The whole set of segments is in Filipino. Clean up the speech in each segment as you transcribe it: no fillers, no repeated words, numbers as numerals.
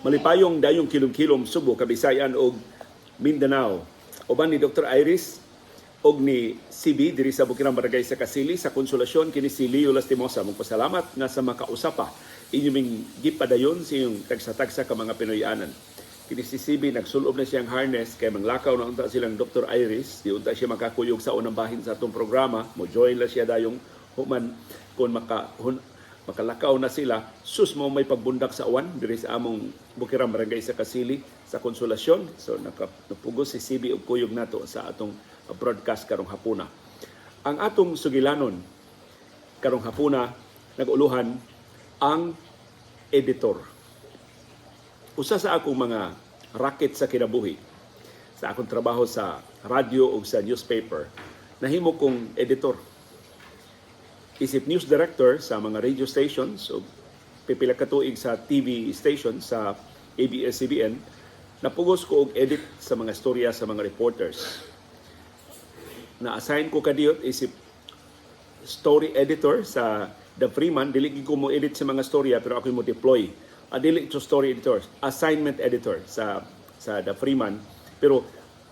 Malipayong dayong kilom-kilom Subo, Kabisayan ug Mindanao. Uban ni Dr. Iris og ni CB diri sa Bukirang Barangay sa Kasili sa konsolasyon kini si Leo Lastimosa. Magpasalamat nga sa makausapa inyong gipadayon sa inyong tagsa-tagsa ka mga Pinoyanan. Kini si CB nagsulob na siyang harness kay manglakaw na unta silang Dr. Iris. Di unta siya makakuyog sa unang bahin sa atong programa. Mo join la siya dayong human kung makalakaw na sila. Sus mo may pagbundak sa uwan diri sa among Bukirang Barangay sa Kasili sa konsolasyon. So napugos si CB og kuyog nato sa atong broadcast karong hapuna. Ang atong sugilanon karong hapuna nag-uluhan ang editor. Usa sa akong mga racket sa kinabuhi, sa akong trabaho sa radyo o sa newspaper, nahimo kong editor. Isip news director sa mga radio stations o pipila ka tuig sa TV station sa ABS-CBN, napugos ko og edit sa mga storya sa mga reporters. Na-assign ko kadiyot isip story editor sa The Freeman. Dili ko mo edit sa mga storya pero ako mo deploy. Dili to story editor, assignment editor sa The Freeman. Pero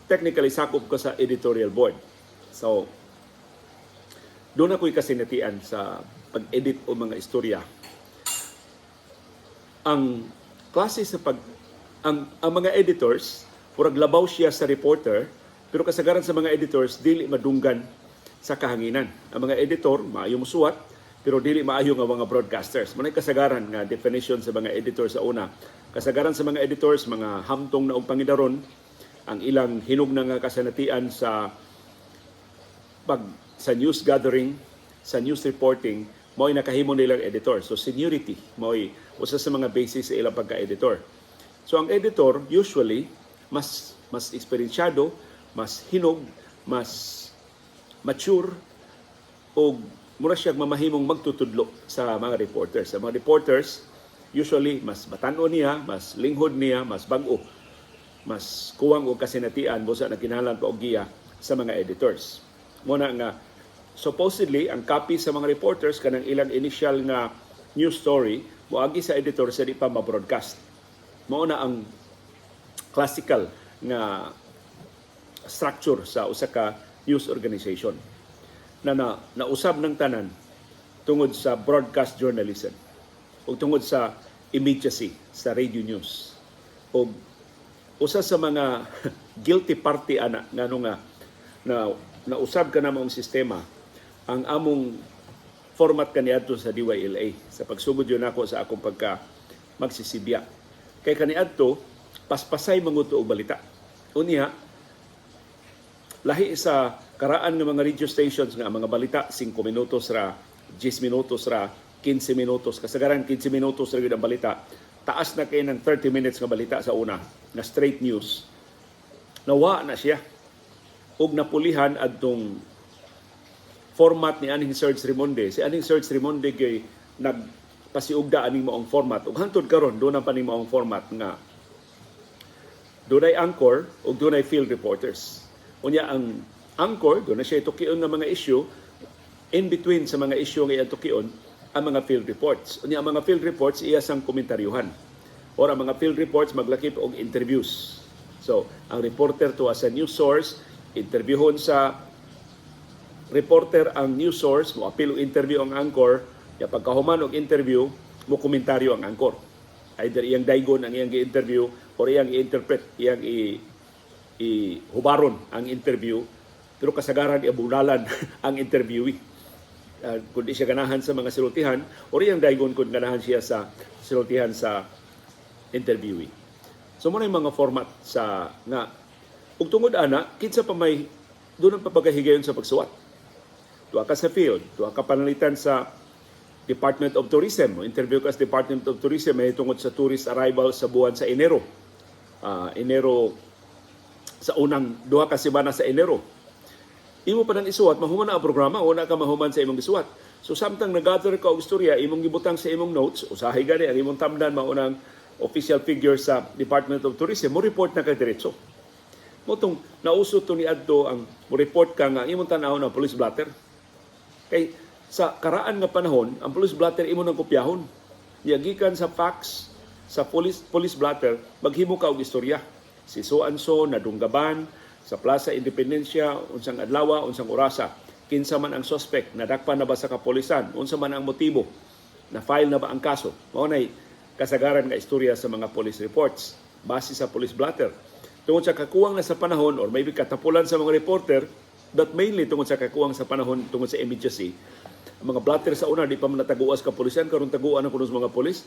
technically sakop ko sa editorial board. So doon ako'y kasinatian sa pag-edit o mga istorya. Ang klase sa ang mga editors, murag labaw siya sa reporter, pero kasagaran sa mga editors, dili madunggan sa kahanginan. Ang mga editor, maayo musuwat, pero dili maayo nga mga broadcasters. Manay kasagaran nga definition sa mga editors sa una. Kasagaran sa mga editors, mga hamtong na og pangidaron, ang ilang hinug na nga kasanatian sa sa news gathering, sa news reporting, mao'y nakahimo nilang editor. So seniority, mao'y usa sa mga basis sa ilang pagka-editor. So ang editor, usually, mas eksperyensyado, mas hinog, mas mature, o mura siyang mamahimong magtutudlo sa mga reporters. Sa mga reporters, usually, mas batan-o niya, mas linghod niya, mas bag-o, mas kuwang o kasinatian mo sa nakinahanglan pa og giya sa mga editors. Muna nga, supposedly, ang copy sa mga reporters kanang ilang initial nga news story, moagi sa editor sa di pa ma-broadcast. Mauna ang classical nga structure sa usa ka news organization na nausab ng tanan tungod sa broadcast journalism o tungod sa immediacy sa radio news. O usa sa mga guilty party ana ngano nga na nausab ka na mong sistema ang among format kaniadto sa DYLA sa pagsugod yun ako sa akong pagka magsisibya. Kay kaniadto paspasay manguto og balita. Unya lahi sa karaan ng mga radio stations nga mga balita 5 minutos ra, 10 minutos ra, 15 minutos, kasagaran 15 minutos ra gyud ang balita. Taas na kay ng 30 minutes nga balita sa una na straight news. Nawa na siya ug napulihan adtong format ni Aning Serge Rimonde. Si Aning Serge Rimonde kay nagpasiugda aning maong format ug hangtod karon do na pa ning maong format nga dunay anchor ug dunay field reporters. Unya ang anchor, doon na siya itukion ng mga issue, in between sa mga issue nga itukion, ang mga field reports. Unya ang mga field reports, iya sang komentaryuhan. Or ang mga field reports, maglakip og interviews. So, ang reporter to as a news source, interviewon sa reporter ang news source, mo apil og interview ang anchor, ya pagkahuman og interview, mo komentaryo ang anchor. Either iyang daygon ang iyang i-interview or iyang i-interpret, iyang hubaron ang interview, pero kasagaran iabulalan ang interviewee. Kung di siya ganahan sa mga silutihan, o iyang daygon kung ganahan siya sa silutihan sa interviewee. So muna yung mga format sa nga, ug tungod ana, kinsa pa may doon ang papagahigayon sa pagsuwat. Tuwa ka sa field, tuwa ka panalitan sa Department of Tourism. Interview ka sa Department of Tourism may tungod sa tourist arrival sa buwan sa Enero. Enero sa unang duha ka semana sa Enero. Imo pa nang isuwat, mahuman na ang programa, una ka mahuman sa imong isuwat. So samtang nag-gather ka og istorya, imong gibutang sa imong notes, usahay gani ang imong tamdan maunang official figure sa Department of Tourism, mo report na kay diretso. Motong nausot to ni adto ang mo report ka nga imong tan-aw na police blotter. Kay sa karaan nga panahon, ang police blotter imo nang kopyahon. Gikan sa fax sa police blotter maghimo ka og istorya. Si so-and-so nadunggaban sa Plaza Independencia unsang adlaw, unsang orasa. Kinsa man ang suspect, nadakpan na ba sa kapolisan, unsa man ang motibo, na file na ba ang kaso. Mao nay kasagaran nga istorya sa mga police reports base sa police blotter. Tungod sa kakuwang na sa panahon or maybe katapulan sa mga reporter, but mainly tungod sa kakuwang sa panahon tungod sa immediacy, ang mga blotter sa una di pa man nataguas kapulisan, karon taguan na kuno sa mga pulis.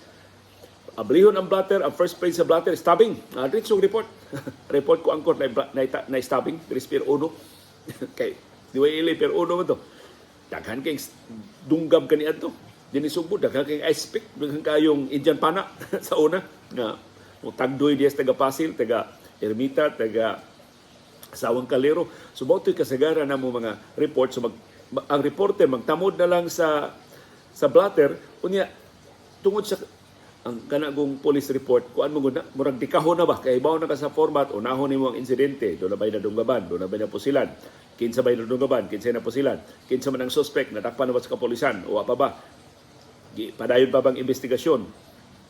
Ablihon ang blotter, ang first page sa blotter, stabbing. Ritsong report. Report ko angkor na stabbing, Dres per uno. Kay di way ili per uno man to. Daghan kay dunggam kaniad to. Dini Sugbo, daghan kay ice pick, daghan kayong Indian pana sa una nga tagdoy dias taga Pasil, taga Ermita, taga Sawang Calero. So mao to'y kasagaran na mo mga report. So ang reporter magtamod na lang sa blotter unya tungod sa ang kanagong police report kuan mo gud na murag dikahon na ba kay bawo na ka sa format unahon nimo ang insidente, do na bay nadunggaban, do na bay napusilan, kinsa bay nadunggaban, kinsa napusilan, kinsa man ang suspect, nadakpan na ba sa kapolisan o apa ba, padayon pa bang investigasyon,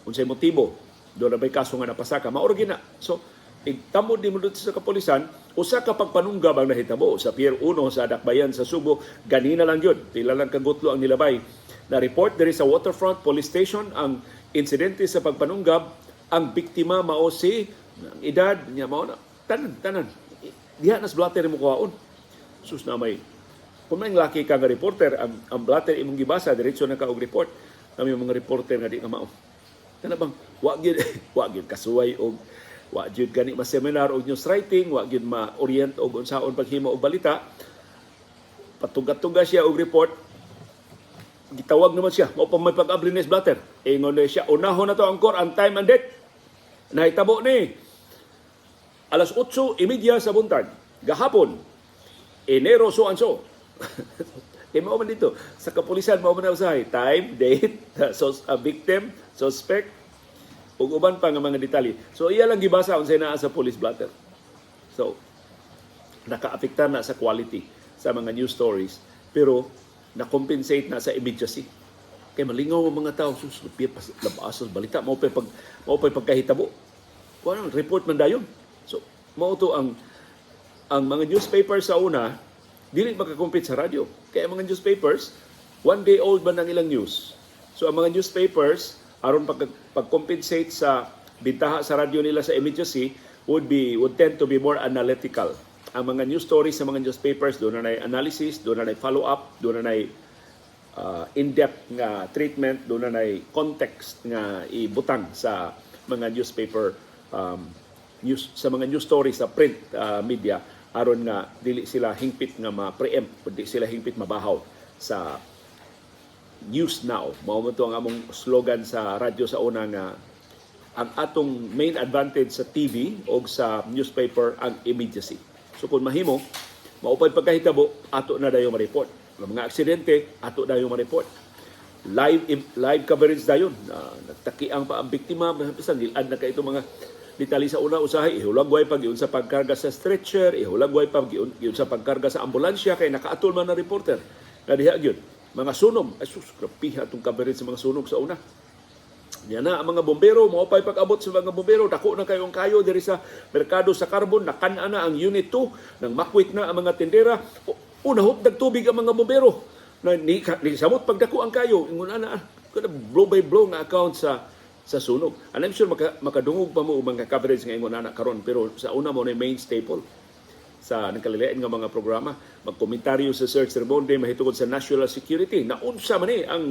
unsay motibo, do na bay kaso nga napasaka, maoro gina. So igtamod nimo dito sa kapolisan, usa ka pagpanunggab ang nahitabo sa Pier 1 sa Dakbayan sa Subo, ganina lang yun, pila lang kagutlo ang nilabay. Na report diri sa Waterfront Police Station ang insidente sa pagpanunggab, ang biktima mao si ang edad niya mao na tanan diha nas blatter mo kuhaon. Sus na may kung may laki ka nga reporter, ang blatter imong gibasa diretso na ka og report. Kami mga reporter nga di ka mao. Kana bang wa gyud kasuway og wa gyud gani ma seminar og news writing, wa gyud ma-orient og unsaon paghimo og balita. Patugat-tugas siya og report. Gitawag naman siya, mao pa may pag-abli ni blatter. Ingon siya, unahon na to angkor ang time and date. Nahitabo ni alas 8:30 sa buntag, gahapon, Enero so and so. Kaya mao man dito, sa kapulisan mao man na usahay, time, date, victim, suspect, ug uban pa nga mga detalye. So iya lang gibasa unsay naa sa police blotter. So nakaapektar na sa quality sa mga news stories, pero na-compensate na sa immediacy. Kaya malingaw ang mga tao, sus, labasas, balita, mao pa'y pagkahitabo. Kung report man dayon. So, mao to ang mga newspapers sa una, dili makakompete sa radyo. Kaya ang mga newspapers, one day old man ang ilang news. So, ang mga newspapers, aron pag-compensate sa bintaha sa radyo nila sa immediacy, would tend to be more analytical. Ang mga news stories sa mga newspapers, doon na analysis, doon na follow-up, doon na in-depth nga treatment, doon na context nga ibutang sa mga newspaper sa mga news stories sa print media aron nga dili sila hingpit nga ma-preempt, dili sila hingpit mabahaw sa news now. Mao man to ang among slogan sa radyo sa una nga ang atong main advantage sa TV o sa newspaper ang immediacy. So kung mahimo, maupay pagkahitabo, ato na dayon ma-report. Mga aksidente, ato dayon ma-report. Live coverage dayon. Nagtakiang pa ang biktima, bisan nilad na kayo mga detalye sa una usahay, ihulagway pag yun sa pagkarga sa stretcher, ihulagway pag yun sa pagkarga sa ambulansya, kay nakaatol man na reporter. Nadiha yun. Mga sunog, ay sus, grapiha itong coverage sa mga sunog sa una. Yan na, ang mga bombero, maupay pag-abot sa mga bombero, dako na kayong kayo diri sa merkado sa carbon, nakana na ang unit 2, nang makwit na ang mga tindera, unahop nagtubig ang mga bombero, na ni samot pagdako ang kayo, ingon na, blow by blow nga account sa sunog. And I'm sure makadungog pa mo mga coverage nga ingon na karon, pero sa una mo na main staple sa nagkalilain nga mga programa, magkomentaryo sa Sir Bonde mahitungod sa national security, na unsa man ang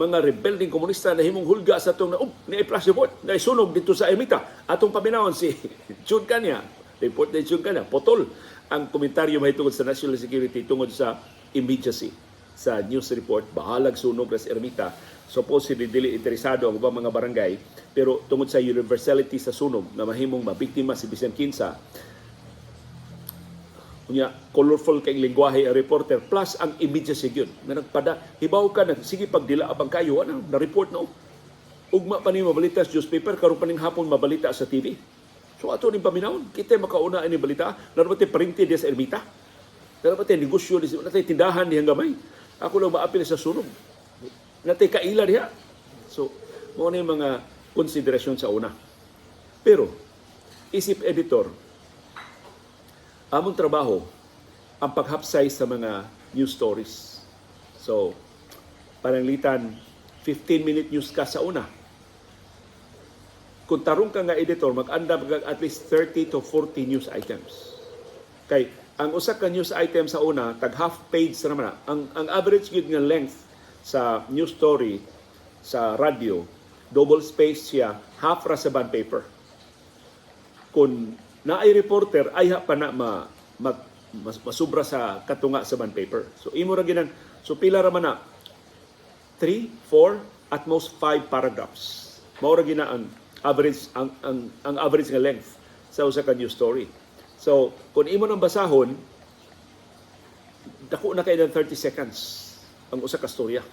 mga rebelding komunista na himong hulga sa itong na-flash report, na isunog dito sa Ermita. Atong paminawon si Jun Kanya, report ni Jun Kanya, potol ang komentaryo mahitungod sa national security tungod sa immediacy sa news report, bahalag sunog sa Ermita. Supposedly dili interesado ang ubang mga barangay, pero tungod sa universality sa sunog na mahimong mabiktima si bisan kinsa, unya colorful kay lengguwahe ang reporter plus ang immediacy gyud na nagpada hibaw ka na sige pagdila abang kayo ano na report na ugma pa ni mabalita sa newspaper karon pa ning hapon mabalita sa TV. So ato ni paminawon kita makauna ini balita narabate printed dia sa Ermita, narabate negosyo di natay tindahan dihang gamay, ako lang maapil sa sunog natay kaila diha. So mo ni mga konsiderasyon sa una. Pero isip editor, among trabaho ang paghapsay sa mga news stories. So, pananglitan 15-minute news ka sa una. Kung tarong ka nga editor, mag-anda at least 30 to 40 news items. Kay ang usa ka news item sa una, tag half page na naman. Ang average yun nga length sa news story sa radio, double space siya, half ra sa bond paper. Kung naay reporter, ay pa na masubra sa katunga sa bond paper. So imo ra ginan, so pila ra man na 3, 4, at most 5 paragraphs. Mao ra gina ang average ang average nga length sa usa ka news story. So, kung imo nang basahon, dako na kay 30 seconds ang usa ka storya.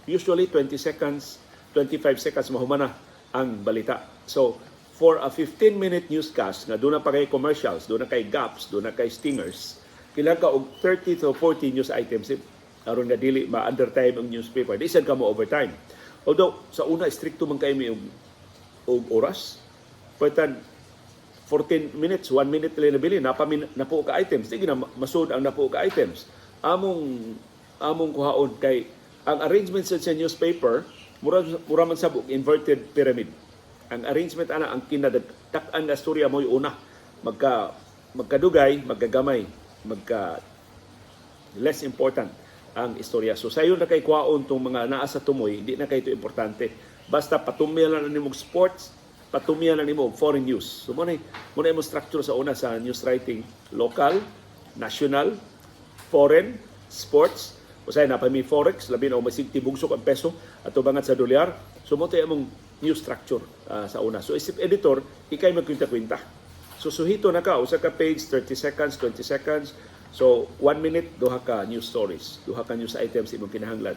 Usually 20 seconds, 25 seconds mahumana ang balita. So, for a 15-minute newscast nga doon na pa kay commercials, doon na kay gaps, doon na kay stingers, kailangan ka og 30 to 40 news items aron nga dili ma-undertime ang newspaper. Di sad ka mo overtime. Although sa una stricto man kay mi og oras, pwede 14 minutes, 1 minute lang nabili, napo ka items. Sige na, masud ang napo ka items. Among kuhaon kay ang arrangement sa newspaper, mura man sabog, inverted pyramid. Ang arrangement ana, ang kinadak-an na storya mo yung una. Magkadugay, magkagamay, less important ang istorya. So sayo na kay kuhaon tong mga naa sa tumoy, hindi na kay ito importante. Basta patumya lang nimo sports, patumya lang nimo foreign news. So muna mo structure sa una sa news writing, local, national, foreign, sports. Usay na pa mi forex, labi na masig tibugsok ang peso ato bangat sa dolyar. So mo tay among news structure sa una. So isip editor, ikay magkwinta-kwinta. So suhito na ka usa ka page 30 seconds, 20 seconds. So 1 minute duha ka news stories, duha ka news items imong kinahanglan.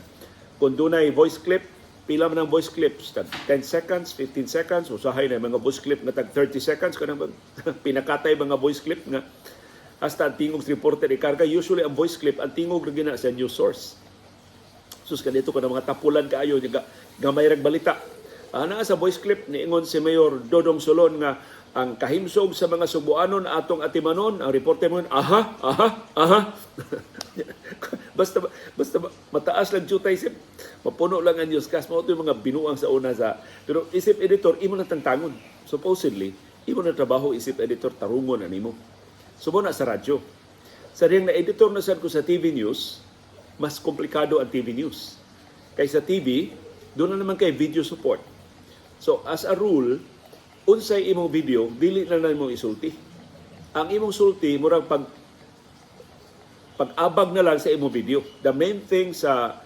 Kung dunay voice clip, pila man ang voice clips, tag 10 seconds, 15 seconds, usahay na mga voice clip nga tag 30 seconds, kanang pinakatay mga voice clip nga hasta ang tingog reporter ikarga. Usually ang voice clip, ang tingog na gina sa news source. Sus, kanito ka na mga tapulan kaayo, gamay rag balita. Naa sa voice clip, niingon si Mayor Dodong Solon nga ang kahimsog sa mga Subuanon atong atimanon, ang reporter mo, aha. basta mataas lang jutay isip, mapuno lang ang newscast. Mao ito yung mga binuang sa una sa, pero isip editor, imo na tangtangon. Supposedly, imo na trabaho isip editor, tarungon na nimo. Subo na sa radyo. Sa riyang na editor na sad ko sa TV News, mas komplikado ang TV News. Kaysa TV, doon na naman kay video support. So as a rule, unsay imong video, dili na imong isulti. Ang imong sulti, murag pag-abag na lang sa imong video. The main thing sa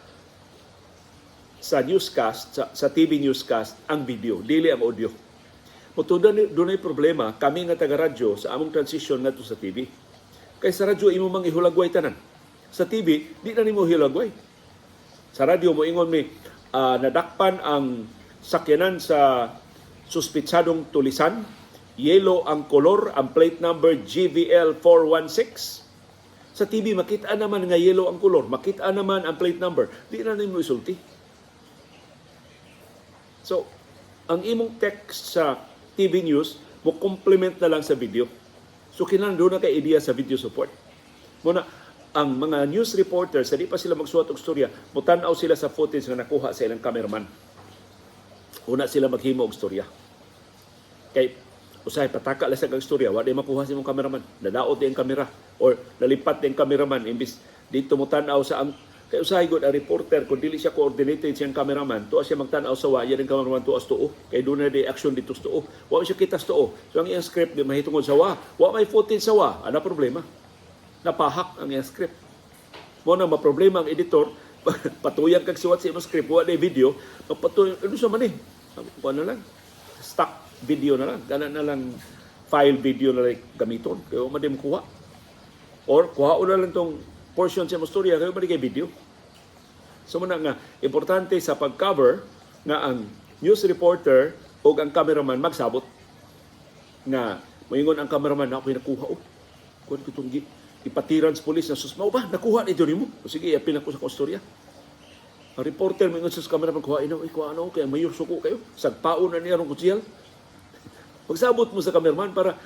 newscast, sa TV newscast, ang video, dili ang audio. Kung doon ay problema, kami nga taga-radyo sa among transition nga sa TV. Kaya sa radyo, imo mang ihulagway tanan. Sa TV, di na nimo hilagway. Sa radyo mo ingon mi, nadakpan ang sakyanan sa suspitsadong tulisan, yellow ang kolor, ang plate number GVL 416. Sa TV, makita naman nga yellow ang kolor, makita naman ang plate number, di na nimo isulti. So, ang imong text sa TV news, mo complement na lang sa video. So, kinahanglan doon na kay idea sa video support. Muna, ang mga news reporters, sa di pa sila magsuwat og storya, mutanaw sila sa footage na nakuha sa ilang cameraman. Una sila maghimo og storya. Kay usahay pataka lang sa kag storya, wa di makuha sa imong cameraman. Nadaot din kamera or nalipat din cameraman imbis dito mo tan-aw sa kay usahay gud ang reporter kung dili siya coordinated siyang cameraman, tuwa siya magtan-aw sa wa, yan ang cameraman tuwas tuo. Kay doon na di action dito sa tuo. Wa siya kita sa tuo. So ang iyang script di mahitungod sa wa may footage sa wa, ana problema. Napahak ang iyang script. Mo na maproblema ang editor, patuyang kag suwat sa imong script, wa na video, magpatuyo ano sa man ano lang, stock video na lang, gana na lang file video na lang gamiton, kayo madim kuha. Or kuha na lang tong portion sa imong storya, kayo madim kay video. So muna nga, importante sa pag-cover nga ang news reporter o ang cameraman magsabot nga moingon ang cameraman na ako'y nakuha kung itong ipatiran sa polis na susmaw ba, nakuha ito ni mo. O sige, apin ako sa kustorya. Ang reporter may sa camera pagkuhain na, kuha ano, kaya mayor suko kayo. Sagpaon na niya ng kutsiyal. Pagsabot mo sa cameraman para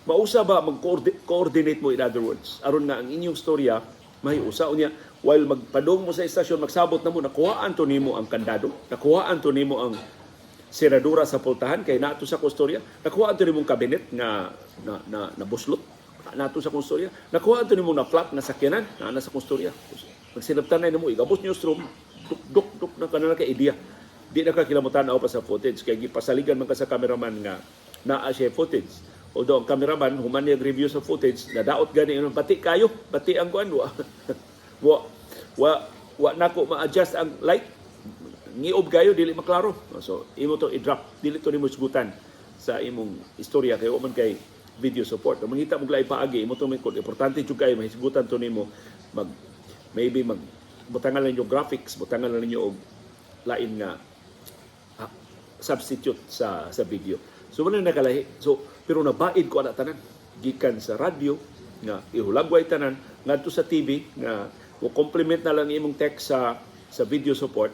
mausa ba mag-coordinate mo, in other words. Aron nga ang inyong storya, may usa unya while magpadong mo sa istasyon, magsabot na mo, nakuhaan to nimo ang kandado, nakuhaan to nimo ang seradura sa pultahan, kay nato sa kustorya, nakuhaan to nimo ang kabinet na buslot, nato sa kustorya, nakuhaan to nimo na flat na sakyanan, na nasa kustorya. Magsinabtan na mo, igabos newsroom, duk na kanana ka idea. Di na ka kilamutan pa sa footage, kaya gipasaligan man ka sa cameraman nga naa siya footage. Although ang cameraman, human niya review sa footage, nadaot gani, bati kayo, bati ang kuan, wa nako ma-adjust ang light, ngiob kayo, dili maklaro. So, imo to i-drop, dili to nimo isgutan sa imong istorya, kaya man kay video support. Kung mangita mo glay paagi, imo to may importante jud kayo, mahisgutan to nimo, maybe butangan lang yung graphics, butangan lang ninyo og lain nga substitute sa video. So wala nakalahi. So pero nabaid ko ana tanan gikan sa radyo nga ihulagway tanan ngadto sa TV nga o complement na lang imong text sa video support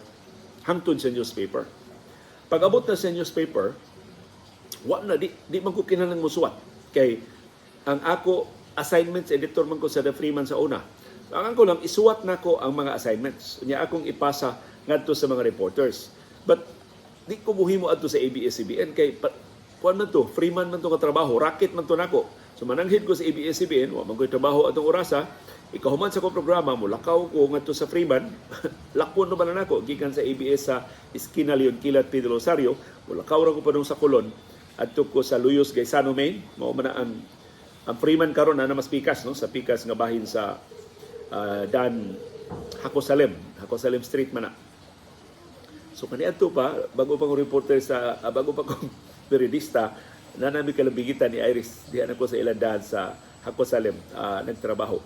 hangtod sa newspaper. Pag abot na sa newspaper, wa na di man ko kinahanglan musuwat kay ang ako assignments editor man ko sa The Freeman sa una. Ang ko lang isuwat nako ang mga assignments. Nya akong ipasa ngadto sa mga reporters. But di ko muhimo adto sa ABS-CBN kay kuan man to, Freeman man to ka trabaho, racket man to nako. So mananghid ko sa ABS-CBN, wa man ko trabaho atong orasa, ikahuman sa ko programa mo lakaw ko ngadto sa Freeman, lakpon no man nako gikan sa ABS sa Esquina Leon Kilat Pedro Rosario, lakaw ra ko pa sa Colon adto ko sa Luyos Gaisano Main, mao man ang Freeman karon na mas pikas no sa pikas nga bahin sa Dan Hakosalem Street man na. So kaniadto pa bago pa ko reporter bago pa ko periodista na namin kalabigitan ni Iris diyan ako sa Ilandan sa Hakosalem nagtrabaho.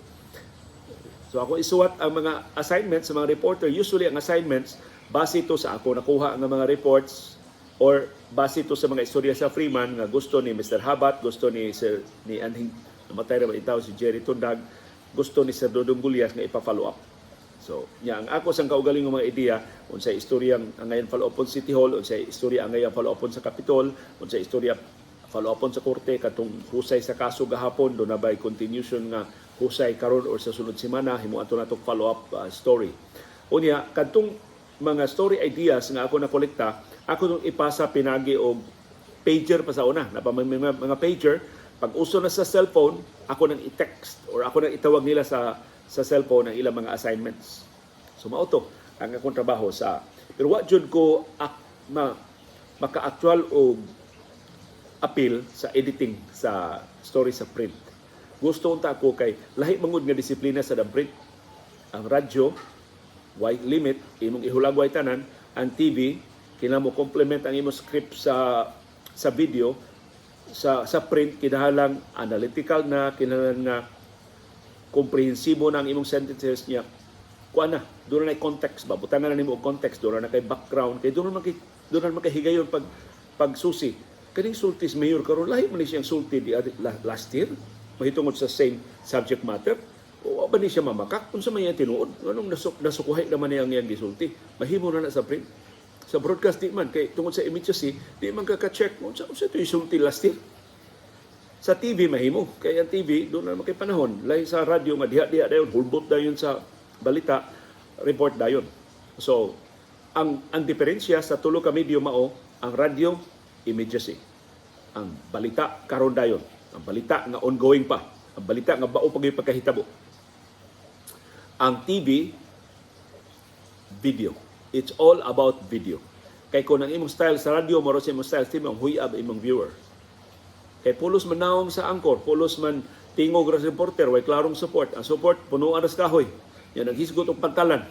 So ako isuwat ang mga assignments sa mga reporter. Usually ang assignments base ito sa ako nakuha ang mga reports or base ito sa mga istorya sa Freeman nga gusto ni Mr. Habat, gusto ni Anhing namatay na itaw si Jerry Tundag, gusto ni Sir Dodong Gulyas nga ipa-follow up. So, ang ako sang kaugaling ng mga ideya, unsay istorya ang ngayon follow up City Hall, unsay istorya ang ngayon follow up sa Capitol, unsay istorya follow up sa korte katong husay sa kaso gahapon, do na bay continuation nga husay karon or sa sunod semana himo ato natok follow up story. Unya kadtong mga story ideas nga ako nakolekta, ako nung ipasa pinagi og pager pa sa una, na mga pager. Pag uso na sa cellphone, ako nang i-text or ako nang itawag nila sa cellphone ang ilang mga assignments. So mauto ang akong trabaho sa pero wa jud ko maka-actual og appeal sa editing sa story sa print. Gusto unta ako kay lahi mangud nga disiplina sa print. Ang radyo white limit imong ihulagway tanan, ang TV kinahanglan mo complement ang imong script sa video. Sa print kinahanglan analytical na, kinahanglan nga komprehensibo na ang imong sentences niya. Kuan na, doon na context ba, butangan na nimo og context, doon na kay background, kay doon na makahigayon pagsusi. Kaning sultis mayor karon lahi man ni siyang sulti di last year, mahitungod sa same subject matter. O ba ni siya mamakak unsa man iyang tinuod? Anong nasukuhay naman niya ang iyang gisulti? Mahimo na sa print. Sa broadcast di man, kay tungod sa immediacy, di man kaka-check mo, sa ito yung sulti last year. Sa TV, mahimo. Kaya ang TV, doon na makipanahon. Lahi sa radyo, diha dayon, hulbot dayon sa balita, report dayon. So, ang diferensya sa tulo ka medyo mao, ang radyo, immediacy. Ang balita, karon dayon. Ang balita nga ongoing pa. Ang balita nga bao pag pagkahitabo. Ang TV, video. It's all about video. Kay kung ang imong style sa radio, maro sa imong style sa TV, ang huyab imong viewer. Kay pulos man naong sa angkor, pulos man tingog ra sa reporter, way klarong support. Ang support, punuan ra sa kahoy. Yan, naghisgot og pantalan.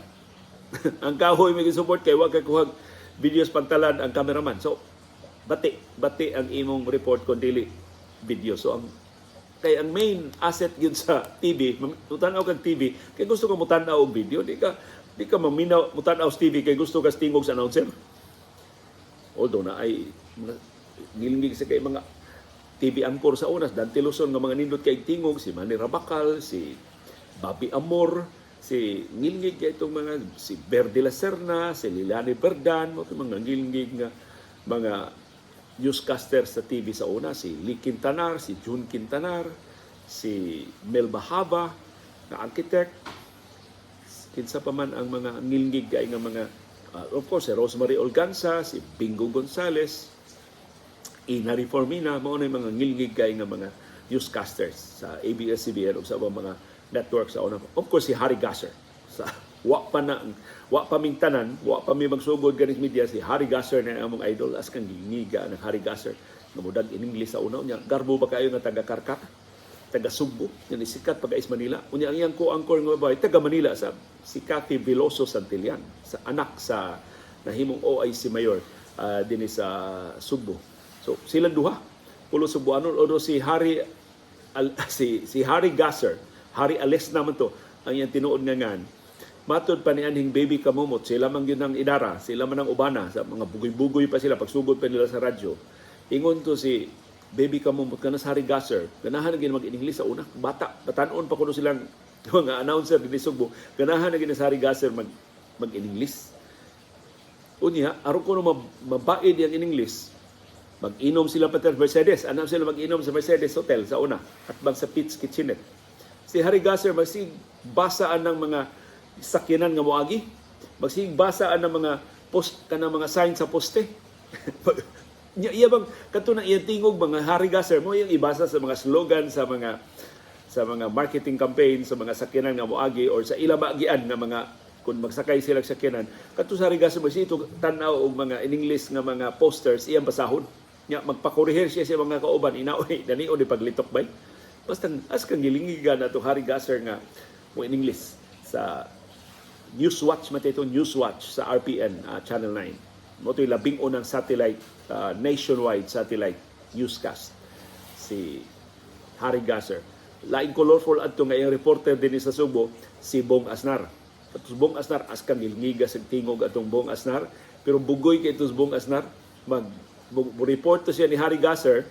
Ang kahoy may support, kay wag kay kuhag videos pantalan ang cameraman. So, bati ang imong report kung dili video. So, kay ang main asset yun sa TV, mutanaw kag TV, kay gusto ka mutanaw og video, di ka maminaw mutanaw sa TV kay gusto ka tingog sa announcer. Although na ay nilingig sa kay mga TV anchor sa unas, Dante Luzon nga mga nindot kay tingog, si Manny Rabacal, si Bobby Amor, si ngilngig kay itong mga si Verde La Serna, si Lilani Verdan, mo itong mga ngilngig nga mga newscaster sa TV sa una, si Lee Quintanar, si June Quintanar, si Mel Bahaba na architect, kinsa pa man ang mga ngilngig kay nga mga of course si Rosemary Olganza, si Bingo Gonzales, Ina Reformina, mao na mga ngilngig kay nga mga newscasters sa ABS-CBN o sa mga network sa una. Of course si Harry Gasser sa wa pa ming tanan, wa pa mi magsugod ganis media, si Harry Gasser na among idol as kang gingiga ng Harry Gasser nga modag in English sa una unya. Garbo ba kayo nga taga Karkar, taga Sugbo, nga sikat pag is Manila. Unya ang iyang ko-angkor nga babae taga Manila sa si Cathy Veloso Santillan, sa anak sa nahimong OIC Mayor dinhi sa Sugbo. So sila duha pulo Subuanon o si Harry si Harry Gasser, Harry Ales naman to ang iyang tinuod nga ngan. Matod pa ni anhing baby kamumot, sila man yun ang idara, sila man ang ubana, sa mga bugoy-bugoy pa sila, pagsugod pa nila sa radyo. Ingon to si baby kamumot, kana sa Harry Gasser, ganahan na gina mag-English sa una, batanon pa kuno silang mga announcer din Sugbo, ganahan na gina sa Harry Gasser mag-English. Unya, aron ko mabaid yung in-English, mag-inom sila pa sa Mercedes, anam sila mag-inom sa Mercedes Hotel sa una, at bang sa Pete's Kitchenette. Si Harry Gasser, basaan ng mga sakyanan nga moagi, basaan ng mga kanang mga sign sa poste. Iya bang kadto na iyang tingog mga Harry Gasser mo yung ibasa sa mga slogan sa mga marketing campaign sa mga sakyanan nga moagi or sa ila maagian nga mga kung magsakay sila sa sakyanan. Kadto sa Harry Gasser mo ito tan-aw og mga in English nga mga posters iyang basahon. Nya magpakorehir siya sa mga kauban inaoy danion di paglitok bay. Basta as kang gilingigan ato Harry Gasser nga mo in English sa Newswatch, Newswatch sa RPN Channel 9. Mo to'y labing unang satellite, nationwide satellite newscast. Si Harry Gasser. Lain colorful adto nga yung reporter din sa Subo, si Bong Asnar. At Bong Asnar, as kang ilngiga sa tingog atong Bong Asnar. Pero bugoy kay itos Bong Asnar, report to siya ni Harry Gasser,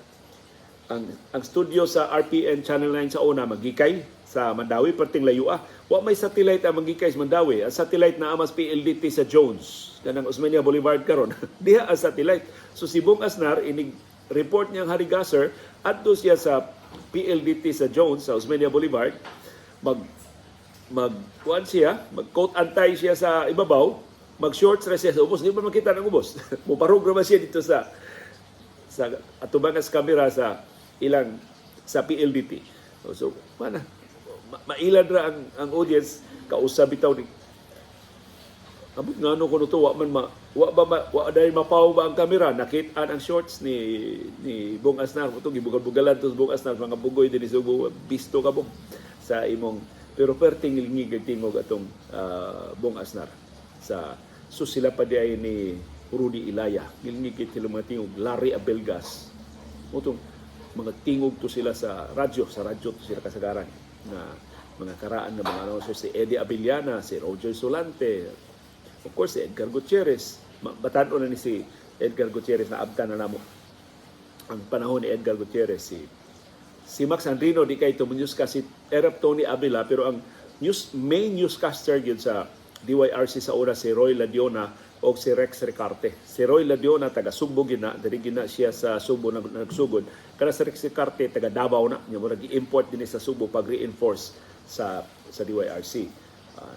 ang studio sa RPN Channel 9 sa una, magikay sa Mandawi, perting layua. Wa may satellite ang magikay sa Mandawi. Ang satellite na amas PLDT sa Jones, kanang Osmeña Boulevard karon. Diha ang satellite. So si Bong Asnar, inig report niyang Harry Gasser, adto siya sa PLDT sa Jones, sa Osmeña Boulevard, mag-coat antay siya sa ibabaw, mag-shorts na siya sa ubos. Hindi pa makita ng ubos. Muparog naman siya dito sa atubangas kamera sa ilang sa PLDT. So, mailan ra ang audience kausab bitaw ni abot ngano kuno to wa dahil mapaw ba ang kamera nakit-an ang shorts ni Bong Asnar mo to gibugal-bugalan to Bong Asnar mga bugoy dinhi sa bisto ka Bong sa imong pero perting ngilngig tingog atong Bong Asnar sa sila pa diay ni Rudy Ilaya ngilngig sila mga tingog Larry Abelgas mo to mga tingog to sila sa radyo to sila kasagaran na mga karaan ng mga announcer, si Eddie Abellana, si Roger Solante, of course, si Edgar Gutierrez. Batanon na ni si Edgar Gutierrez na abtan na namo. Ang panahon ni Edgar Gutierrez, si Max Andrino, di kayo newscast, si Erap Tony Abila, pero ang main newscaster yun sa DYRC sa una, si Roy Ladiona o si Rex Ricarte. Si Roy Ladiona, taga Sugbo gina, dali gina siya sa Sugbo nagsugod. Kada si Rex Ricarte, taga Davao na, niya mo nag-i-import din sa Sugbo pag-reinforce sa DYRC.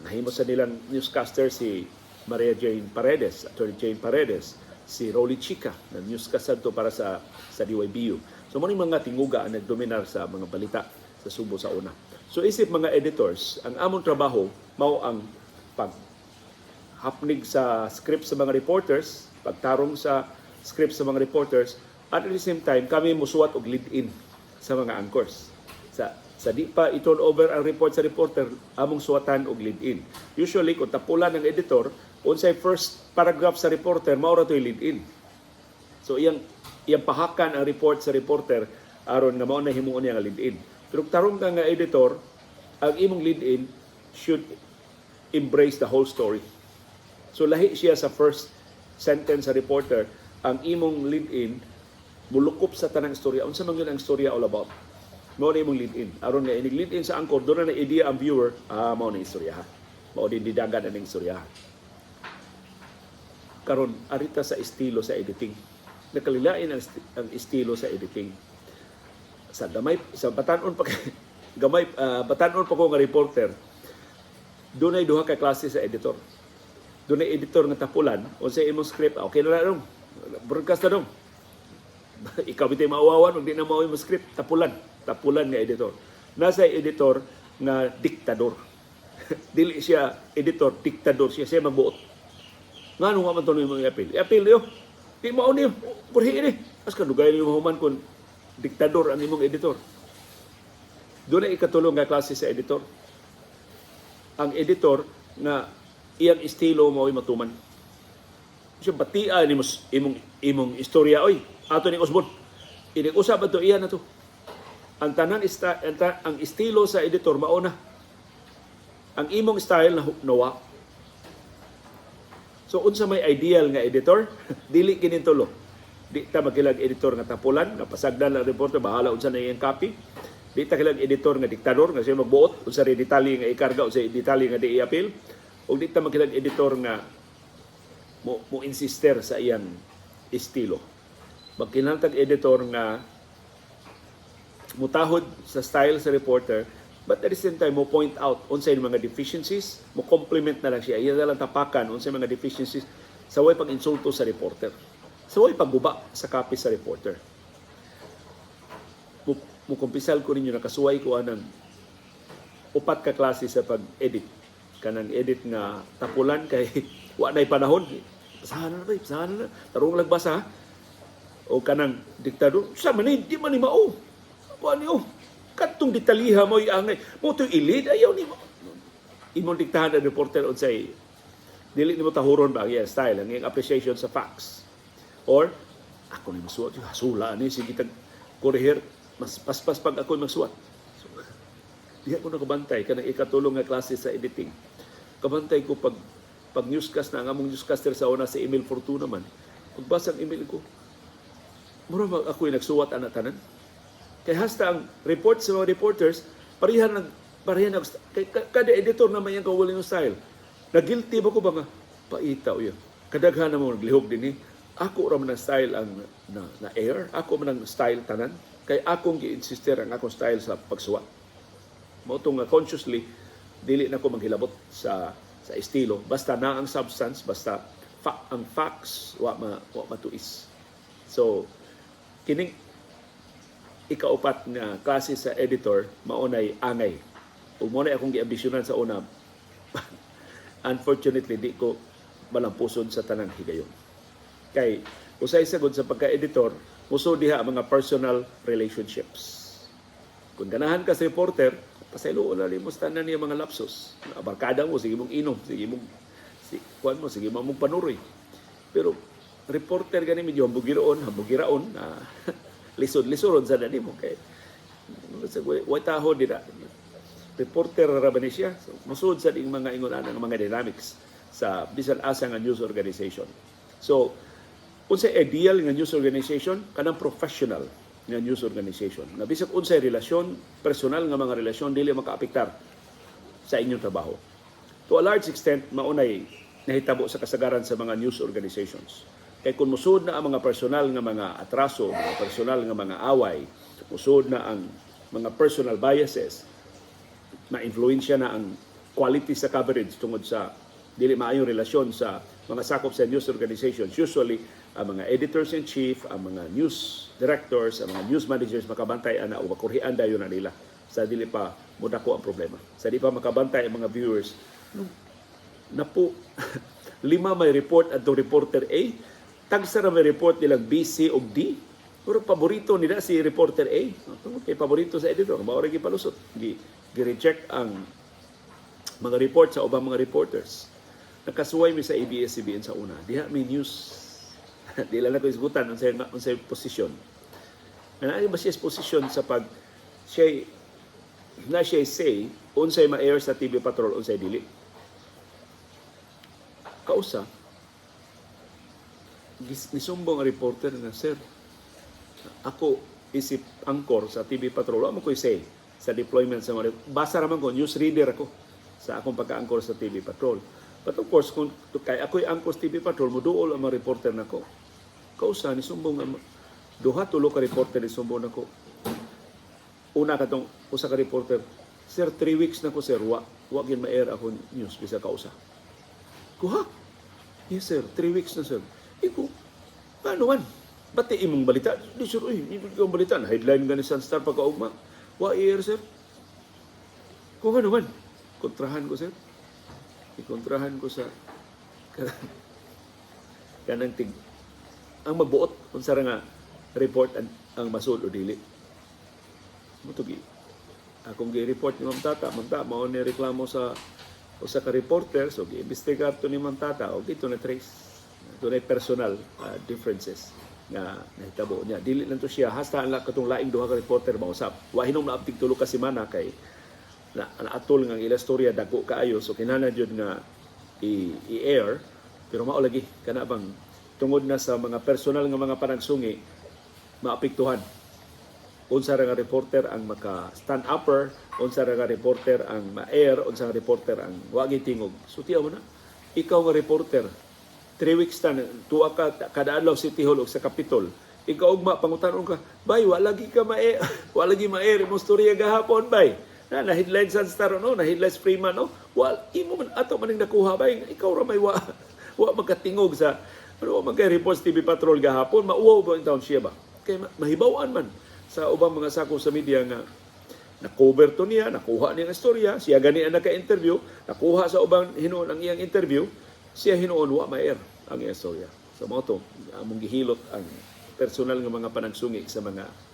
Nahimo sa nilang newscaster si Maria Jane Paredes, Attorney Jane Paredes, si Rolly Chica, na newscaster to para sa DYBU. So muna mga tinguga ang nagdominar sa mga balita sa Sugbo sa una. So isip mga editors, ang among trabaho mao ang paghapnig sa script sa mga reporters, pagtarong sa script sa mga reporters, at the same time kami musuwat og lead-in sa mga anchors. Sa di pa i-turn over ang report sa reporter, among suwatan og lead-in. Usually, kung tapulan ng editor, unsay first paragraph sa reporter, maura to'y lead-in. So, iyang pahakan ang report sa reporter, aron nga mao na himuon niya nga lead-in. Pero tarong ka nga editor, ang imong lead-in should embrace the whole story. So, lahi siya sa first sentence sa reporter, ang imong lead-in, mulukop sa tanang istorya. Unsa man yun ang istorya all about? Mao na imong lead-in. Aron nga inig lead-in sa angkor, doon na idea ang viewer, mao na istorya ha. Mao din didagan aning istoryahan. Karon arita sa estilo sa editing. Nakalilain ang estilo sa editing. Sa gamay sa batanon pa gamay batanon pa ko nga reporter. Dunay duha ka klase sa editor. Dunay editor nga tapulan unsay imong script, okay na lang. Broadcast na dong. Ikaw bitay maawawan ug di na mao imong script, tapulan nga editor. Nasa editor nga diktador. Dili siya editor, diktador siya magbuot. Ngano nga man to nimo i-appeal? I-appeal niyo. Di mao niyo. Purhi ini. As kadugay niyo mahuman kun diktador ang imong editor. Doon ay ikatulong nga klase sa editor. Ang editor nga iyang estilo mao'y matuman. Siya batia ni imong istorya oy. Ato ni Osbon. Inig-usab ato iya na to. Ang tanan ang estilo sa editor mauna. Ang imong style na nawa. So unsa may ideal nga editor, dili kini tulo. Di ta magkilag editor nga tapulan, nga pasagdan lang reporter, bahala unsa na iyang copy. Di ta kilag editor nga diktador, nga siya magbuot, unsa rin detalye nga ikarga, unsa detalye nga di-appeal. O di ta magkilag editor nga mo insister sa iyang estilo. Magkinahanglan editor nga mutahod sa style sa reporter, but at the same time, mo point out unsay mga deficiencies, mo compliment na lang siya. Iya na lang tapakan unsay mga deficiencies sa way pag-insulto sa reporter. Sa way pagguba sa copy sa reporter. Mo kumpisal ko ninyo, nakasuway ko anang upat ka klase sa pag-edit. Kanang edit nga tapulan kay wa na'y panahon. Basahan na ba? Basahan na. Tarong lagbasa ha? O kanang diktador. Sa manin, di man ni mao. Wa niyo. Katong detaliha mo angay mo to ilid ayaw ni mo imong diktahan ang reporter unsay dili nimo tahuron ba ang style ang appreciation sa facts or ako ni masuot hasula ni sige tag korehir mas paspas pag ako magsuot so, diha ko nakabantay kanang ikatulong nga klase sa editing kabantay ko pag newscast na ang among newscaster sa una si Emil Fortuna man pagbasa ang email ko mura ako nagsuwat ana tanan. Kaya hasta ang report sa mga reporters, parihan kada editor na may ang kawali ng style. Nagilty ba ko ba nga? Paitaw yun. Kadaghan na mo naglihog din ako raman ng style ang na air, ako man ang style tanan. Kaya akong gi-insister ang akong style sa pagsuwat. Mautong consciously, dili na ko maghilabot sa estilo. Basta na ang substance, basta ang facts, wa matuis. So, kining ikaupat nga klase sa editor maunay angay. Ug mo na akong giambisyonan sa una. Unfortunately di ko malampuson sa tanang higayon. Kay usay sagod sa pagka-editor, muso diha ang mga personal relationships. Kung ganahan ka sa reporter, pasayloon na limos tanan niya mga lapsos. Abarkada mo, sige mong inom, sige mong panuroy. Pero reporter gani medyo hambugiraon lisod-lisod sa dani mo kay way taho dira reporter ra ba ni siya so musud sa ding mga ingon ana nga mga dynamics sa bisan asa nga news organization. So unsay ideal nga news organization kanang professional nga news organization nga bisag unsay relasyon personal nga mga relasyon dili makaapektar sa inyong trabaho. To a large extent maunay nahitabo sa kasagaran sa mga news organizations. Kaya kung musud na ang mga personal nga mga atraso, mga personal nga mga away, musud na ang mga personal biases, na-influensya na ang quality sa coverage tungod sa dili maayong relasyon sa mga sakop sa news organizations. Usually, ang mga editors-in-chief, ang mga news directors, ang mga news managers makabantay ana o makurhian dayon na nila sa dili pa mudako ang problema. Sa di pa makabantay ang mga viewers, napo 5 may report at reporter A, tagsa na may report nilang B, C o D. Pero paborito nila si reporter A. Kay paborito sa editor. Maoray gipalusot. Gi-reject ang mga report sa ubang mga reporters. Nakasuway mi sa ABS-CBN sa una. Diha may news. Di lang ako isgutan unsay posisyon. Ano ba siya posisyon sa pag siya say unsay ma-air sa TV Patrol unsay dili. Kausa gisumbong ang reporter na, sir, ako isip angkor sa TV Patrol. Amo ko say sa deployment sa mga basa raman ko, news reader ako sa akong pagka-angkor sa TV Patrol. But of course, kung kay ako'y angkor sa TV Patrol, muduol ang mga reporter nako. Kausa ni sumbong duha tulo ka reporter ni sumbong nako. Una katong usa ka reporter, sir 3 weeks na ko sir, wa gyud ma-air ako news bisa kausa. Kuha? Yes sir, 3 weeks na sir. Iko, paano man? Ba't imong balita? Di sir, hindi ko balita. Headline nga ni Sunstar pagkaugma. Wa air sir. Kung ano man, kontrahan ko sir. Ikontrahan ko sa kanang tig ang magbuot unsa ra nga report ang masud o dili. Mutugi. Akong gi-report ni Ma'am Tata, mao ni reklamo sa usa ka reporter, so gi-investigar to ni Ma'am Tata og dito na trace. Ito na personal differences nga nahitabo niya. Dili lang to siya hasta ang katong laing duha ka reporter mausap. Wa hinom na abtig tulo ka semana kay na atol nga ila storya dako kaayo, so kinahanglan jud nga i-air, pero mao lagi kana bang tungod na sa mga personal nga mga panagsungi maapektuhan. Unsa ra nga reporter ang maka stand upper, unsa ra nga reporter ang ma-air, unsa nga reporter ang wa gitingog. So tiyaw mo na, ikaw nga reporter 3 weeks tan tuwa ka kada adlaw City Hall o sa Capitol, ikaw ugma pangutanon ka, bay wa lagi ka ma-air, wa lagi ma-air mo storya gahapon bay. Na headline Sunstar no, na headlines Freeman no. Wal imo man ato maning nakuha bay, ikaw ra may wa magatingog sa ano magkay reports TV Patrol gahapon, mauwaw ba ang taon siya ba? Kay mahibaw-an man sa ubang mga sako sa media nga na-cover to niya, nakuha niya ang istorya, siya gani ang naka-interview, nakuha sa ubang hinuon ang iyang interview, siya hinuon wa ma-air ang iyang istorya. So mo to, among gihilot ang personal nga mga panagsungi sa mga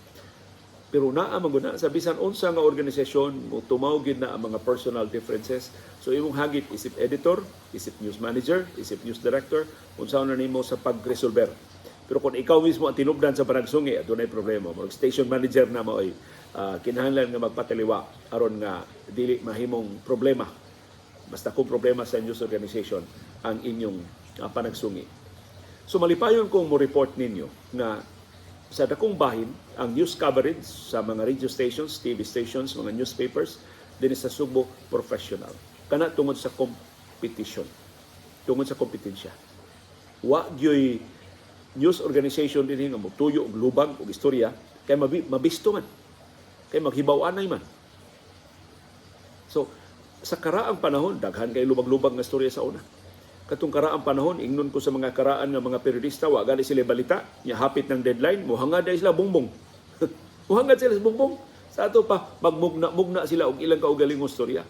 pero naa man gud na sa bisan unsa nga organisasyon mo tumawgid na ang mga personal differences. So imong hagit isip editor, isip news manager, isip news director, unsa na nimo sa pag-resolver. Pero kung ikaw mismo ang tinubdan sa panagsungi, adunay problema. Mag station manager na mo ay kinahanglan nga magpataliwa aron nga dili mahimong problema. Basta kung problema sa news organization ang inyong panagsungi. So malipayon kung mo report ninyo na sa dakong bahin, ang news coverage sa mga radio stations, TV stations, mga newspapers, din sa Subo professional. Kana tungod sa competition. Tungod sa kompetensya. Wa gyoy news organization din nga magtuyo og lubag og istorya kay mabisto man. Kay maghibaw-anay man. So, sa karaang panahon, daghan kay lubag-lubag nga istorya sa una. Katong karaang panahon, ingnon ko sa mga karaan ng mga periodista, wa gali sila balita, nya hapit ng deadline, muhangad sila bongbong. Muhangad sila sa bongbong. Sa ato pa, magmugna sila og ilang kaugalingong storya.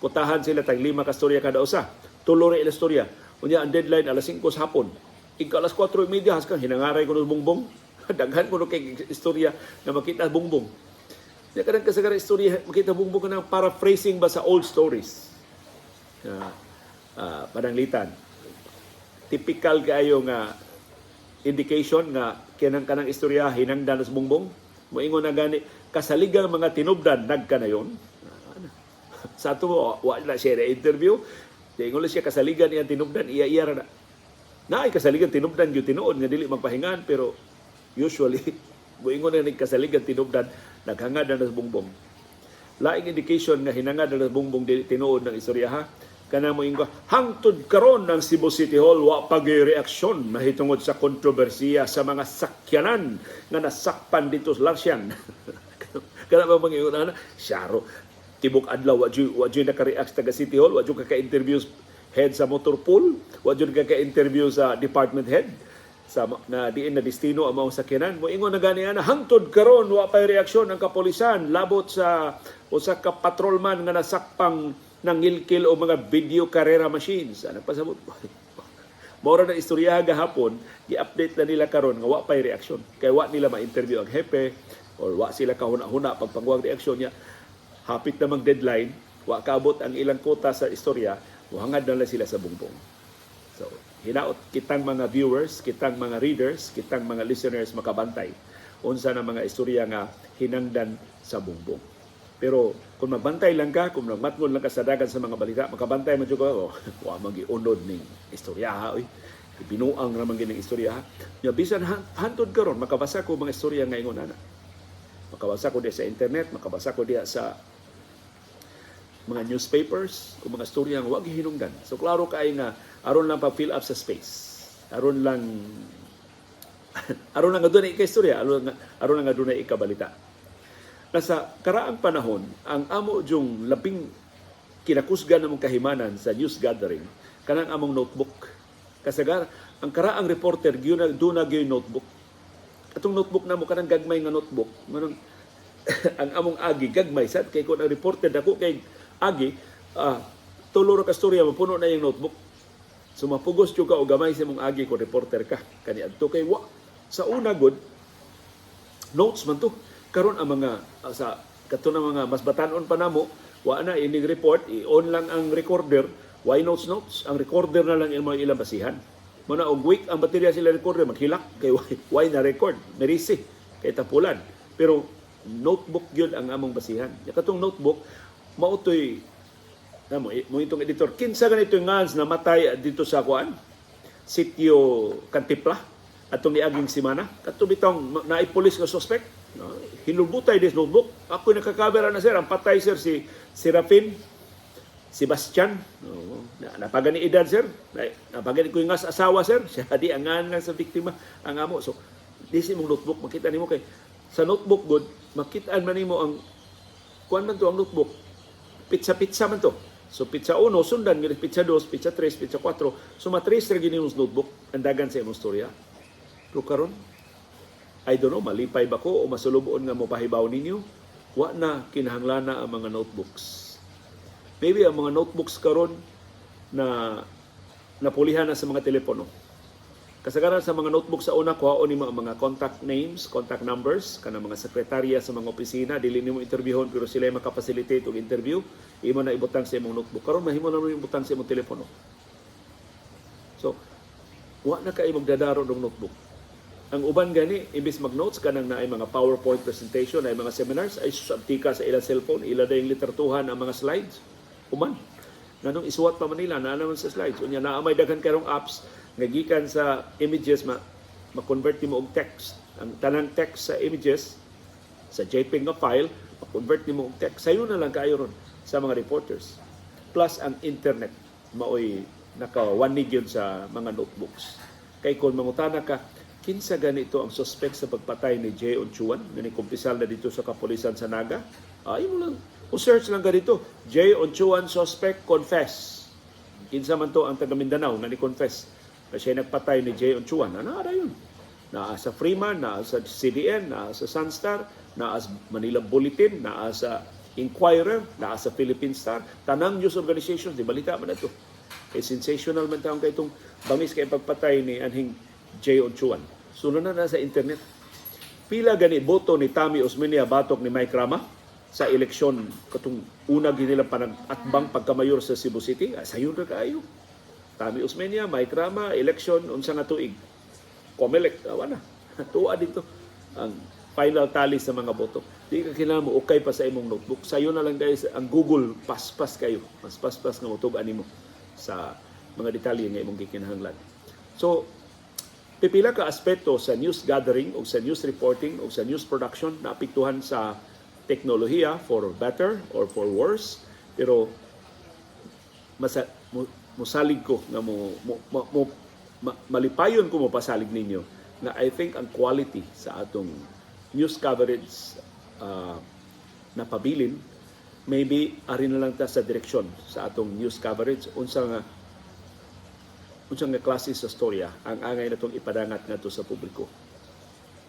Kutahan sila tag 5 ka storya kada usa. Tulo ra ila storya. Unya ang deadline alas 5 sa hapon. Ika alas 4:30 haskan hinangaray ko ng bongbong. Daghan ko kay istorya na makita bongbong. Nya kadang kasagaran istorya makita bongbong na paraphrasing ba sa old stories. Pananglitan. Typical kayo nga indication nga kanang istorya hinangdan sa bongbong. Moingon na gani kasaligang mga tinubdan nagkanayon. Sa ato wala siya na interview. Ingon siya kasaligan iyang tinubdan iya na. Naay kasaligan tinubdan gyud tinuod nga dili magpahingan pero usually moingon na kasaligan tinubdan naghangad na sa bongbong. Laing indication nga hinangad na sa bongbong dili tinuod ng istorya ha. Kana mo ingo hangtod karon ng Cebu City Hall wa pag-reaksyon mahitungod sa kontrobersiya sa mga sakyanan nga nasakpan dito sa Larsian. Kana ba mangingon ana? Syaro tibok adlaw wa jud naka-react taga City Hall, wa jud ka-interview head sa motor pool, wa jud ka-interview sa department head sa na diin na destino ang mga sakyanan. Mo ingon na gani ana hangtod karon wa pay reaksyon ang kapolisan labot sa usa ka patrolman nga nasakpang nangilkil o mga video carrera machines. Ano pa sabot? Mora na istorya gahapon, gi-update na nila karon nga wa pay reaksyon. Kay wa nila ma-interview ang hepe or wa sila kahuna-huna pagpangwag reaksyon niya. Hapit na mang deadline, wa kaabot ang ilang kota sa istorya, hangad na lang sila sa bongbong. So, hinaot kitang mga viewers, kitang mga readers, kitang mga listeners makabantay unsa na mga istorya nga hinangdan sa bongbong. Pero kung magbantay lang ka, kung magmatngon lang ka sa dagan sa mga balita, makabantay man jud ko, wa magi-unod ning istorya ha oy. Binuang naman gining istorya ha. Ya bisan hantod karon makabasa ko mga istorya nga ingon ana. Makabasa ko diya sa internet, makabasa ko diya sa mga newspapers o mga storyang wag hinungdan. So klaro kay nga aron lang pa fill up sa space. Aron lang aron lang adunay istorya, aron lang adunay ikabalita. Nasa karaang panahon, ang amo yung labing kinakusgan namong kahimanan sa news gathering kanang among notebook. Kasagar ang karaang reporter doon gyud notebook. Atong notebook namo kanang gagmay nga notebook, manang ang among agi gagmay sad kay kun ang reporter dako kay agi tulo ra ka storya mapuno na yung notebook. So mapugos jud ka og gamay sa imong agi kung reporter ka. Kani adto kay wa sa una good notes man to. Karon ang mga sa kato na mga mas batanon pa namo wa na ining report i-on lang ang recorder. Why notes? Ang recorder na lang ilang basihan. Muna og week ang baterya sila recorder maghilak kay why na record merisi kay tapulan. Pero notebook yun ang among basihan. Katong notebook mautoy mo itong editor kinsa ganito yung ngans na matay dito sa kuan sitio Kantipla atong niaging semana kadto bitong naipulis nga suspect hinulbutay this notebook ako nakakabera na sir ang patay sir si Serafin Sebastian napagani edad sir napagani ko yung ngas asawa sir siya di ang nga sa biktima ang amo so this imong notebook makita nimo kay sa notebook good makitaan man nimo ang kuan man to ang notebook pizza man to. So pizza 1 sundan gid pizza 2, pizza 3, pizza 4. So matres ra gid nimong notebook andagan sa imong storya. Pero karon I don't know malipay ba ko o masulubon nga mo pahibaw ninyo wa na kinahanglan ang mga notebooks. Maybe ang mga notebooks karon na napulihan na sa mga telepono. Kasagaran sa mga notebook sa una kuhaon nimo ang mga contact names, contact numbers kanang mga sekretarya sa mga opisina dili nimo interviewon pero sila ay makapacilitate og interview imo na ibutang sa imong notebook karon mahimo na mo ibutang sa imong telepono. So wa na kay magdadaro og notebook. Ang uban gani ibis mag-notes kanang naay mga PowerPoint presentation ay mga seminars ay subtika sa ilang cellphone ila dayong literatuhan ang mga slides. Uman nganong isuwat pa Manila na naman sa slides unya naa may daghan karong apps nga gikan sa images ma-convert nimo og text. Ang tanang text sa images sa JPEG nga file, ma-convert nimo og text. Sayo na lang kaayo ron sa mga reporters. Plus ang internet maoy nakawanig yun sa mga notebooks. Kay kung mangutana ka, kinsa ganito ang suspect sa pagpatay ni Jay Onchuan na kumpisal na dito sa kapulisan sa Naga? Ay mo lang, search lang ganito. Jay Onchuan suspect confess. Kinsa man to ang taga Mindanao na ni-confess na siya nagpatay ni Jay Onchuan. Ano yun? Naa sa Freeman, naa sa CDN, naa sa Sunstar, naa sa Manila Bulletin, naa sa Inquirer, naa sa Philippine Star. Tanang news organizations, di balita man na ito. Sensational man taong kay itong bangis kay pagpatay ni Anhing Jay Onchuan. Sunod na sa internet. Pila gani boto ni Tami Osmeña batok ni Mike Rama sa eleksyon katong una ginila panag-atbang pagkamayor sa Cebu City. Sayon ra kaayo. Tami Osmeña, Mike Rama, election, unsa nga tuig. Comelec, awa na. Tuwa dito ang final tally sa mga boto. Di ka kailangan mo okay pa sa imong notebook. Sayo na lang guys, ang Google, paspas kayo. Mas paspas nga motub-an nimo sa mga detalye nga imong gikinahanglan. So, pipila ka aspeto sa news gathering o sa news reporting o sa news production na apektuhan sa teknolohiya for better or for worse. Pero musalig ko nga malipayon ko mo pasalig ninyo na I think ang quality sa atong news coverage na pabilin maybe ari na lang ta sa direksyon sa atong news coverage unsa nga klase sa storya ang angay natong ipadangat ngadto sa publiko.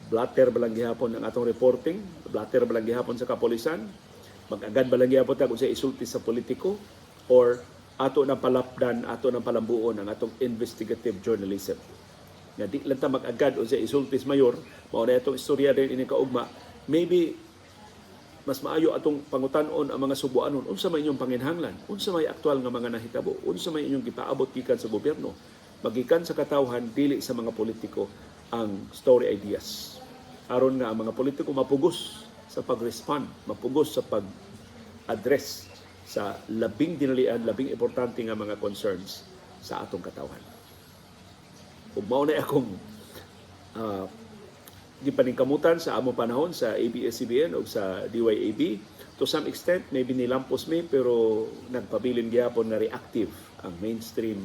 Blatter ba lang gihapon ang atong reporting? Blatter ba lang gihapon sa kapulisan? Mag-agad ba lang gihapon ta kung sa isulti sa politiko? Or ato ng palapdan, ato ng palambuon ang atong investigative journalism. Nga di lang ta mag-agad o sa isultis mayor, mao na itong istorya din ini kaugma, maybe mas maayo atong pangutanon ang mga subuanon unsa may inyong panginhanglan, unsa may aktual nga mga nahitabo, unsa may inyong gipaabot gikan sa gobyerno, magikan sa katawhan dili sa mga politiko ang story ideas. Aron nga ang mga politiko mapugos sa pag-respond, mapugos sa pag-address sa labing dinalian, labing importante nga mga concerns sa atong katawhan. Ug mao na akong gipaningkamutan sa among panahon sa ABS-CBN o sa DYAB. To some extent, maybe nilampos mi, pero nagpabilin gyapon na reactive ang mainstream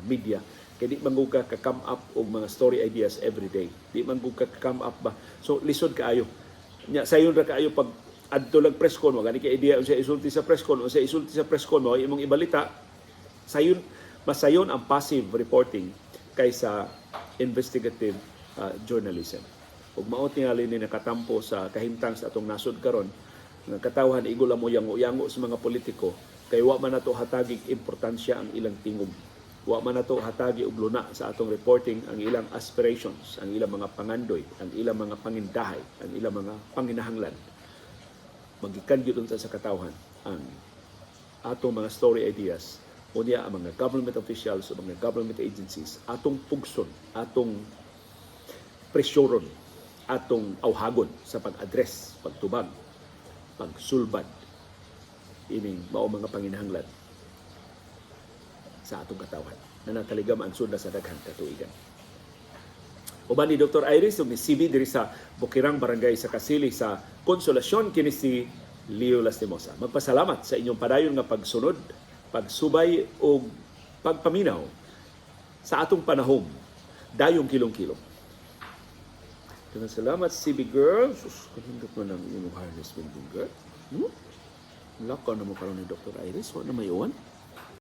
media. Kaya di man gud ka come up og mga story ideas every day. Di man gud ka come up ba. So lisod kaayo. Nya sayon ra kaayo pag adto lag press con, wag ani ka idea unsa isulti sa press con, unsa isulti sa press con mo imong ibalita. Sayon mas sayon ang passive reporting kaysa investigative journalism. Ug mao tingali ni nakatampo sa kahimtang sa atong nasod karon nga katawhan igol mo yango sa mga politiko kay wa man nato hatagig importansya ang ilang tingog. Wa man nato hatagi og luna sa atong reporting ang ilang aspirations, ang ilang mga pangandoy, ang ilang mga pangindahay, ang ilang mga panginahanglan. Magikan gyud unta sa katawhan ang atong mga story ideas unya ang mga government officials o mga government agencies atong pugson, atong presyoron, atong awhagon sa pag-address, pagtubag, pagsulbad ining mao mga panginahanglan sa atong katawhan na nataligam ang sunda sa daghang katuigan. Uban ni Dr. Iris ug ni CB diri sa Bukirang Barangay sa Kasili sa Konsolasyon kini si Leo Lastimosa. Magpasalamat sa inyong padayon nga pagsunod, pagsubay o pagpaminaw sa atong panahon dayong kilong-kilong. Salamat CB girl. Sus, kanindot man ang inyong harness building girl. Lakaw na mo karon ni Dr. Iris, wa na may uwan.